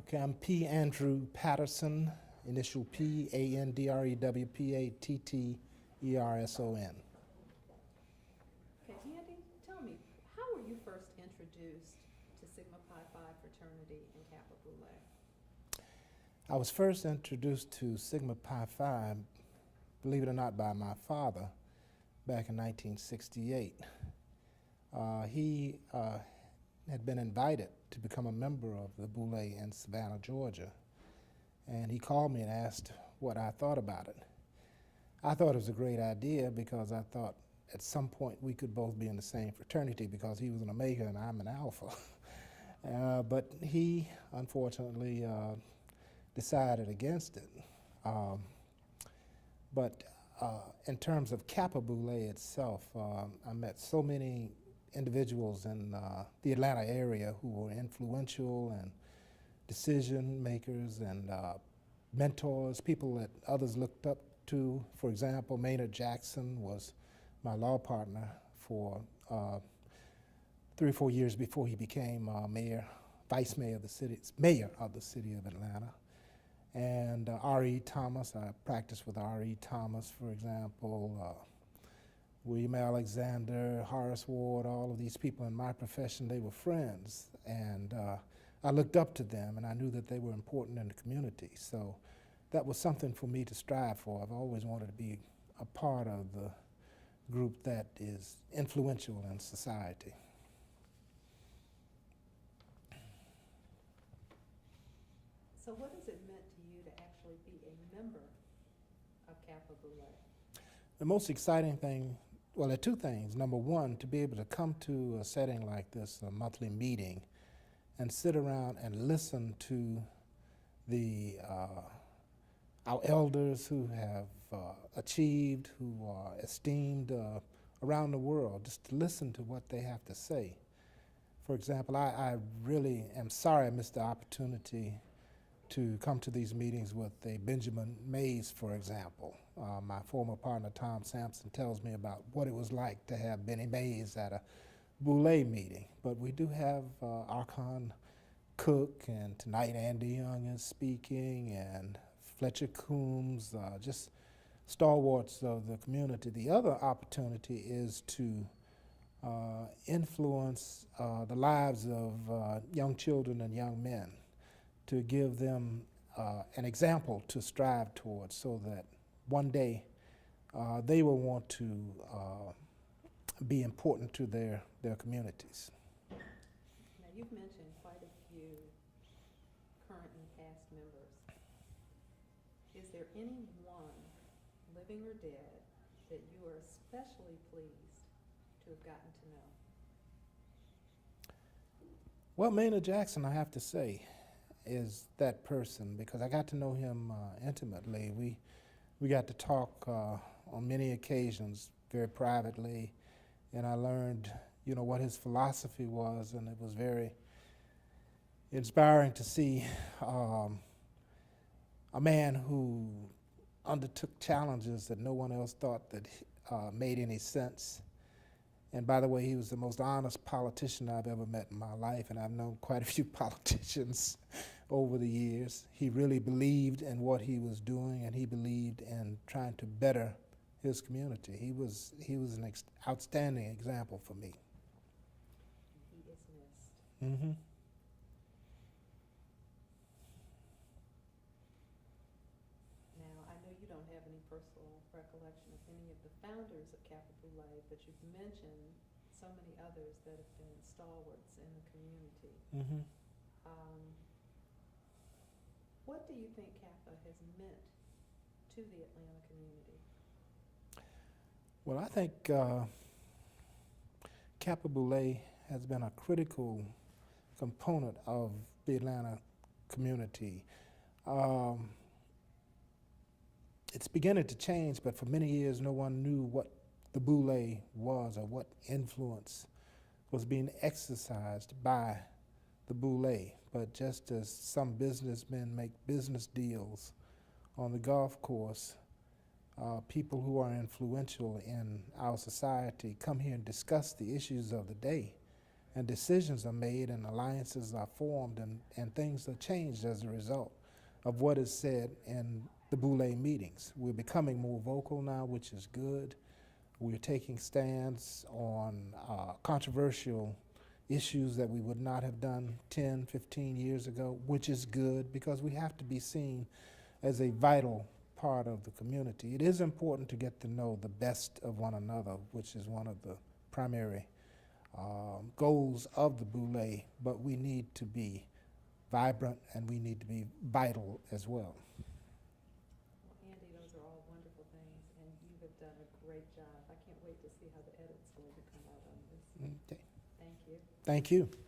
Okay, I'm P. Andrew Patterson, initial P, A-N-D-R-E-W, P-A-T-T-E-R-S-O-N. Okay, Andy, tell me, how were you first introduced to Sigma Pi Phi fraternity and Kappa Boule? I was first introduced to Sigma Pi Phi, believe it or not, by my father back in 1968. He had been invited to become a member of the Boule in Savannah, Georgia, and he called me and asked what I thought about it. I thought it was a great idea because I thought at some point we could both be in the same fraternity because he was an Omega and I'm an Alpha. But he, unfortunately, decided against it. But in terms of Kappa Boule itself, I met so many individuals in the Atlanta area who were influential and decision makers and mentors, people that others looked up to. For example, Maynard Jackson was my law partner for 3 or 4 years before he became vice mayor of the city, mayor of the city of Atlanta. And R.E. Thomas, I practiced with R.E. Thomas, for example, William Alexander, Horace Ward, all of these people in my profession, they were friends. And I looked up to them, and I knew that they were important in the community. So that was something for me to strive for. I've always wanted to be a part of the group that is influential in society. So what has it meant to you to actually be a member of Kappa Boule? The most exciting thing, well, there are two things. Number one, to be able to come to a setting like this, a monthly meeting, and sit around and listen to our elders who have achieved, who are esteemed around the world, just to listen to what they have to say. For example, I really am sorry I missed the opportunity to come to these meetings with a Benjamin Mays, for example. My former partner, Tom Sampson, tells me about what it was like to have Benny Mays at a Boule meeting. But we do have Archon Cook, and tonight Andy Young is speaking, and Fletcher Coombs, just stalwarts of the community. The other opportunity is to influence the lives of young children and young men, to give them an example to strive towards so that one day they will want to be important to their communities. Now, you've mentioned quite a few current and past members. Is there any one, living or dead, that you are especially pleased to have gotten to know? Well, Maynard Jackson, I have to say, is that person because I got to know him intimately. We got to talk on many occasions very privately, and I learned, what his philosophy was, and it was very inspiring to see a man who undertook challenges that no one else thought that made any sense. And by the way, he was the most honest politician I've ever met in my life, and I've known quite a few politicians over the years. He really believed in what he was doing, and he believed in trying to better his community. He was an outstanding example for me. He is missed. Mm-hmm. Now, I know you don't have any personal recollection of any of the founders of Kappa Boule, but you've mentioned so many others that have been stalwarts in the community. Mm-hmm. What do you think Kappa has meant to the Atlanta community? Well, I think Kappa Boule has been a critical component of the Atlanta community. It's beginning to change, but for many years no one knew what the Boule was or what influence was being exercised by the Boule. But just as some businessmen make business deals on the golf course, people who are influential in our society come here and discuss the issues of the day and decisions are made and alliances are formed and things are changed as a result of what is said in the Boulé meetings. We're becoming more vocal now, which is good. We're taking stands on controversial issues that we would not have done 10, 15 years ago, which is good because we have to be seen as a vital part of the community. It is important to get to know the best of one another, which is one of the primary goals of the Boulé, but we need to be vibrant and we need to be vital as well. Well, Andy, those are all wonderful things, and you have done a great job. I can't wait to see how the edit's going to come out on this. Okay. Thank you. Thank you.